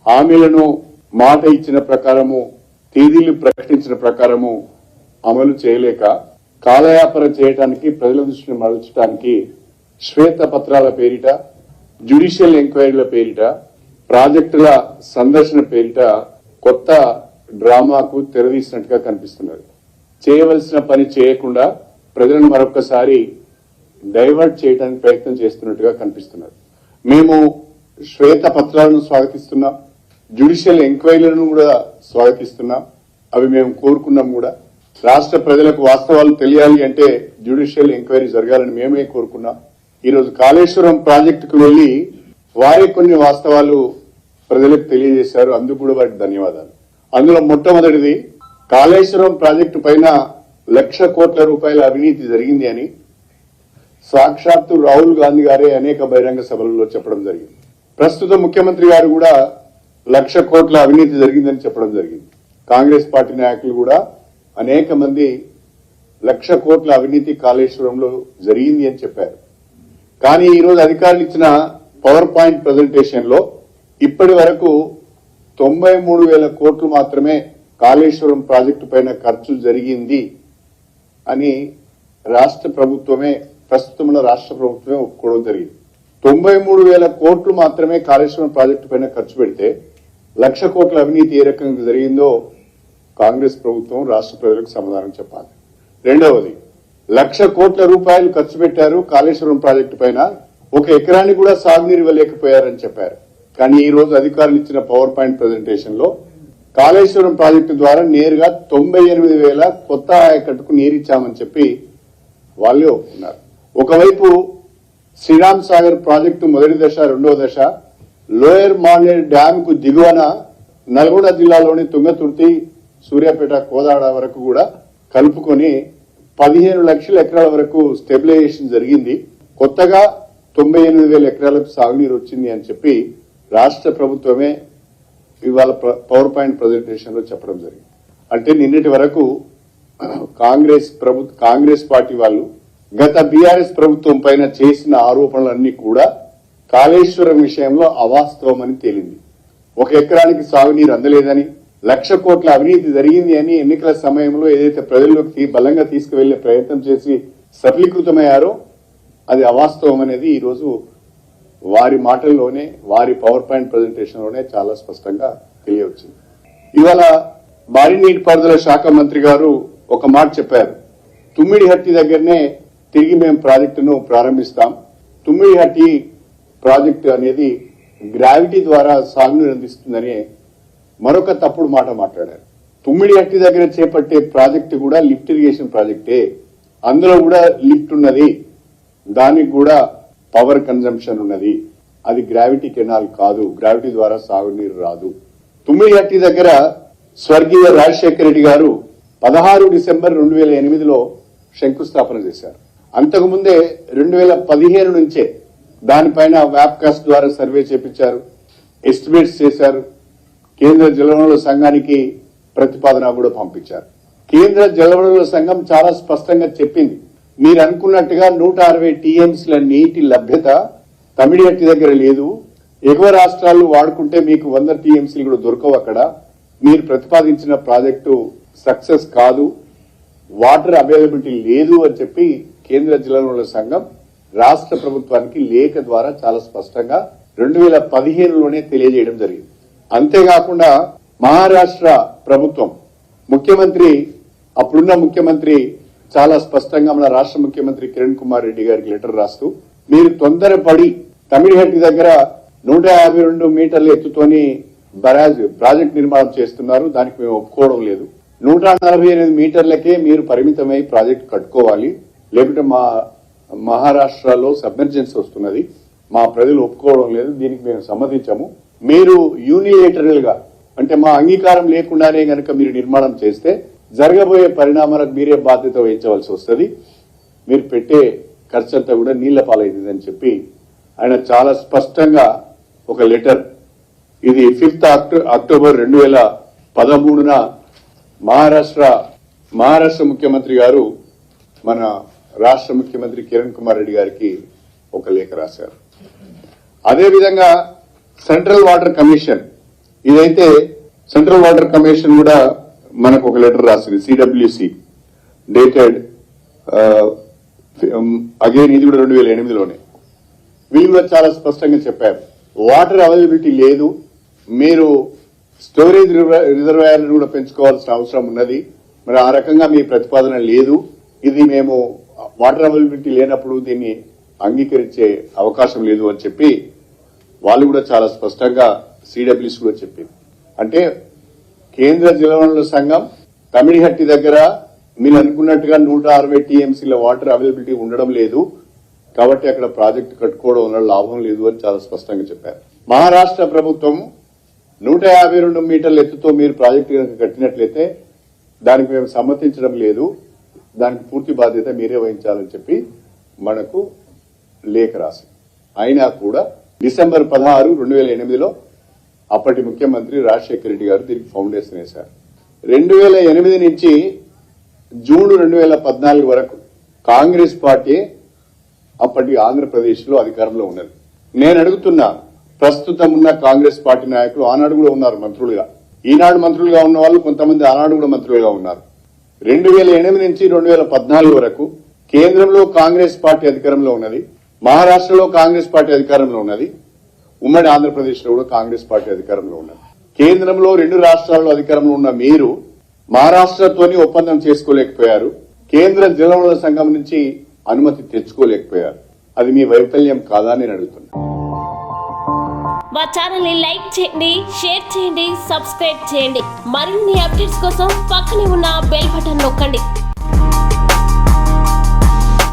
హామీలను మాట ఇచ్చిన ప్రకారము తేదీలు ప్రకటించిన ప్రకారము అమలు చేయలేక కాలయాపన చేయడానికి ప్రజల దృష్టిని మరల్చడానికి శ్వేత పత్రాల పేరిట జ్యుడిషియల్ ఎంక్వైరీల పేరిట ప్రాజెక్టుల సందర్శన పేరిట కొత్త డ్రామాకు తెరదీసినట్టుగా కనిపిస్తున్నది. చేయవలసిన పని చేయకుండా ప్రజలను మరొకసారి డైవర్ట్ చేయడానికి ప్రయత్నం చేస్తున్నట్టుగా కనిపిస్తున్నది. మేము శ్వేత పత్రాలను స్వాగతిస్తున్నాం, జ్యుడిషియల్ ఎంక్వైరీలను కూడా స్వాగతిస్తున్నాం. అవి మేము కోరుకున్నాం కూడా. రాష్ట్ర ప్రజలకు వాస్తవాలు తెలియాలి అంటే జ్యుడిషియల్ ఎంక్వైరీ జరగాలని మేమే కోరుకున్నాం. ఈరోజు కాళేశ్వరం ప్రాజెక్టుకు వెళ్లి వారే కొన్ని వాస్తవాలు ప్రజలకు తెలియజేశారు. అందుకు కూడా వారికి ధన్యవాదాలు. అందులో మొట్టమొదటిది కాళేశ్వరం ప్రాజెక్టు పైన 1,00,000 కోట్ల రూపాయల అవినీతి జరిగింది అని సాక్షాత్తు రాహుల్ గాంధీ గారే అనేక బహిరంగ సభలలో చెప్పడం జరిగింది. ప్రస్తుత ముఖ్యమంత్రి గారు కూడా 1,00,000 కోట్ల అవినీతి జరిగిందని చెప్పడం జరిగింది. కాంగ్రెస్ పార్టీ నాయకులు కూడా అనేక మంది 1,00,000 కోట్ల అవినీతి కాళేశ్వరంలో జరిగింది అని చెప్పారు. కానీ ఈరోజు అధికారులు ఇచ్చిన పవర్ పాయింట్ ప్రజెంటేషన్ లో ఇప్పటి వరకు 93,000 కోట్లు మాత్రమే కాళేశ్వరం ప్రాజెక్టు పైన ఖర్చు జరిగింది అని రాష్ట్ర ప్రభుత్వమే ఒప్పుకోవడం జరిగింది. 93,000 కోట్లు మాత్రమే కాళేశ్వరం ప్రాజెక్టు పైన ఖర్చు పెడితే 1,00,000 కోట్ల అవినీతి ఏ రకంగా జరిగిందో కాంగ్రెస్ ప్రభుత్వం రాష్ట్ర ప్రజలకు సమాధానం చెప్పాలి. రెండవది 1,00,000 కోట్ల రూపాయలు ఖర్చు పెట్టారు కాళేశ్వరం ప్రాజెక్టు పైన, 1 ఎకరానికి కూడా సాగునీరు ఇవ్వలేకపోయారని చెప్పారు. కానీ ఈ రోజు అధికారులు ఇచ్చిన పవర్ పాయింట్ ప్రజెంటేషన్ లో కాళేశ్వరం ప్రాజెక్టు ద్వారా నేరుగా 98,000 కొత్త ఆయకట్టుకు నీరిచ్చామని చెప్పి వాళ్ళే ఒప్పుకున్నారు. ఒకవైపు శ్రీరామ్ సాగర్ ప్రాజెక్టు మొదటి దశ, రెండవ దశ లోయర్ మానేర్ డ్యామ్ కు దిగువన నల్గొండ జిల్లాలోని తుంగతుర్తి, సూర్యాపేట, కోదాడ వరకు కూడా కలుపుకొని 15 లక్షల ఎకరాల వరకు స్టెబిలైజేషన్ జరిగింది. కొత్తగా 98,000 ఎకరాలకు సాగునీరు వచ్చింది అని చెప్పి రాష్ట్ర ప్రభుత్వమే ఇవాళ పవర్ పాయింట్ ప్రజెంటేషన్ లో చెప్పడం జరిగింది. అంటే నిన్నటి వరకు కాంగ్రెస్ పార్టీ వాళ్ళు గత బీఆర్ఎస్ ప్రభుత్వం పైన చేసిన ఆరోపణలన్నీ కూడా కాళేశ్వరం విషయంలో అవాస్తవమని తేలింది. 1 ఎకరానికి సాగునీరు అందలేదని, 1,00,000 కోట్ల అవినీతి జరిగింది అని ఎన్నికల సమయంలో ఏదైతే ప్రజల్లోకి బలంగా తీసుకువెళ్లే ప్రయత్నం చేసి సఫలీకృతమయ్యారో అది అవాస్తవం అనేది ఈ రోజు వారి మాటల్లోనే, వారి పవర్ పాయింట్ ప్రజెంటేషన్ లోనే చాలా స్పష్టంగా తెలియవచ్చింది. ఇవాళ భారీ నీటిపారుదల శాఖ మంత్రి గారు ఒక మాట చెప్పారు. తుమ్మిడిహట్టి దగ్గరనే తిరిగి మేము ప్రాజెక్టును ప్రారంభిస్తాం. తుమ్మిడిహట్టి ప్రాజెక్టు అనేది గ్రావిటీ ద్వారా సాగునీరు అందిస్తుందని మరొక తప్పుడు మాట మాట్లాడారు. తుమ్మిడిహట్టి దగ్గర చేపట్టే ప్రాజెక్టు కూడా లిఫ్ట్ ఇరిగేషన్ ప్రాజెక్టే, అందులో కూడా లిఫ్ట్ ఉన్నది, దానికి కూడా పవర్ కన్జంప్షన్ ఉన్నది, అది గ్రావిటీ కెనాల్ కాదు, గ్రావిటీ ద్వారా సాగునీరు రాదు. తుమ్మిడిహట్టి దగ్గర స్వర్గీయ రాజశేఖర రెడ్డి గారు 16 డిసెంబర్ 2008లో శంకుస్థాపన చేశారు. అంతకుముందే 2015 నుంచే దానిపైన వ్యాప్కాస్ట్ ద్వారా సర్వే చేపించారు, ఎస్టిమేట్స్ చేశారు, కేంద్ర జలవనరుల సంఘానికి ప్రతిపాదన కూడా పంపించారు. కేంద్ర జలవనరుల సంఘం చాలా స్పష్టంగా చెప్పింది, మీరు అనుకున్నట్టుగా 160 టీఎంసీల నీటి లభ్యత తమిడిహట్టి దగ్గర లేదు, ఎగువ రాష్ట్రాలు వాడుకుంటే మీకు 100 టీఎంసీలు కూడా దొరకవు, అక్కడ మీరు ప్రతిపాదించిన ప్రాజెక్టు సక్సెస్ కాదు, వాటర్ అవైలబిలిటీ లేదు అని చెప్పి కేంద్ర జలవనరుల సంఘం రాష్ట్ర ప్రభుత్వానికి లేఖ ద్వారా చాలా స్పష్టంగా 2015లోనే తెలియజేయడం జరిగింది. అంతేకాకుండా మహారాష్ట్ర ప్రభుత్వం అప్పుడున్న ముఖ్యమంత్రి చాలా స్పష్టంగా మన రాష్ట్ర ముఖ్యమంత్రి కిరణ్ కుమార్ రెడ్డి గారికి లెటర్ రాస్తూ, మీరు తొందరపడి తమిడిహట్టి దగ్గర 152 మీటర్ల ఎత్తుతోని ప్రాజెక్ట్ నిర్మాణం చేస్తున్నారు, దానికి మేము ఒప్పుకోవడం లేదు. 148 మీటర్లకే మీరు పరిమితమై ప్రాజెక్ట్ కట్టుకోవాలి, లేకుంటే మా మహారాష్ట్రలో సబ్మెర్జెన్స్ వస్తున్నది, మా ప్రజలు ఒప్పుకోవడం లేదు, దీనికి మేము సమ్మతించము. మీరు యూనిలేటరల్ గా అంటే మా అంగీకారం లేకుండానే గనక మీరు నిర్మాణం చేస్తే జరగబోయే పరిణామాలకు మీరే బాధ్యత వహించవలసి వస్తుంది, మీరు పెట్టే ఖర్చంతా కూడా నీళ్ల పాలైంది అని చెప్పి ఆయన చాలా స్పష్టంగా ఒక లెటర్, ఇది 5 అక్టోబర్ 2013న మహారాష్ట్ర ముఖ్యమంత్రి గారు మన రాష్ట్ర ముఖ్యమంత్రి కిరణ్ కుమార్ రెడ్డి గారికి ఒక లేఖ రాశారు. అదేవిధంగా సెంట్రల్ వాటర్ కమిషన్ ఇదైతే సెంట్రల్ వాటర్ కమిషన్ కూడా మనకు ఒక లెటర్ రాసింది, సిడబ్ల్యూసి డేటెడ్ అగైన్, ఇది కూడా 2008లోనే. వీళ్ళు కూడా చాలా స్పష్టంగా చెప్పారు, వాటర్ అవైలబిలిటీ లేదు, మీరు స్టోరేజ్ రిజర్వాయర్లను కూడా పెంచుకోవాల్సిన అవసరం ఉన్నది, మరి ఆ రకంగా మీ ప్రతిపాదన లేదు, ఇది మేము వాటర్ అవైలబిలిటీ లేనప్పుడు దీన్ని అంగీకరించే అవకాశం లేదు అని చెప్పి వాళ్ళు కూడా చాలా స్పష్టంగా సిడబ్ల్యూసి కూడా చెప్పింది. అంటే కేంద్ర జలవనరుల సంఘం తమిళిహట్టి దగ్గర మీరు అనుకున్నట్టుగా 160 టీఎంసీల వాటర్ అవైలబిలిటీ ఉండడం లేదు, కాబట్టి అక్కడ ప్రాజెక్టు కట్టుకోవడం వల్ల లాభం లేదు అని చాలా స్పష్టంగా చెప్పారు. మహారాష్ట్ర ప్రభుత్వం 152 మీటర్ల ఎత్తుతో మీరు ప్రాజెక్టు కనుక కట్టినట్లయితే దానికి మేము సమ్మతించడం లేదు, దానికి పూర్తి బాధ్యత మీరే వహించాలని చెప్పి మనకు లేఖ రాసింది. అయినా కూడా డిసెంబర్ 16, 2008లో అప్పటి ముఖ్యమంత్రి రాజశేఖర రెడ్డి గారు దీనికి ఫౌండేషన్ వేశారు. 2008 నుంచి జూన్ 2014 వరకు కాంగ్రెస్ పార్టీ అప్పటి ఆంధ్రప్రదేశ్ లో అధికారంలో ఉన్నది. నేను అడుగుతున్నా, ప్రస్తుతం ఉన్న కాంగ్రెస్ పార్టీ నాయకులు ఆనాడు కూడా ఉన్నారు మంత్రులుగా, ఈనాడు మంత్రులుగా ఉన్న వాళ్ళు కొంతమంది ఆనాడు కూడా మంత్రులుగా ఉన్నారు. 2008 నుంచి 2014 వరకు కేంద్రంలో కాంగ్రెస్ పార్టీ అధికారంలో ఉన్నది, మహారాష్ట్రలో కాంగ్రెస్ పార్టీ అధికారంలో ఉన్నది, ఉమ్మడి ఆంధ్రప్రదేశ్ లో కూడా కాంగ్రెస్ పార్టీ అధికారంలో ఉన్నది. కేంద్రంలో 2 రాష్ట్రాల్లో అధికారంలో ఉన్న మీరు మహారాష్ట్రతోని ఒప్పందం చేసుకోలేకపోయారు, కేంద్ర జలవనరుల సంఘం నుంచి అనుమతి తెచ్చుకోలేకపోయారు. అది మీ వైఫల్యం కాదా అని నేను అడుగుతున్నా. మా ఛానల్ ని లైక్ చేయండి, షేర్ చేయండి, సబ్స్క్రైబ్ చేయండి. మరిన్ని అప్డేట్స్ కోసం పక్కనే ఉన్న బెల్ బటన్ నొక్కండి.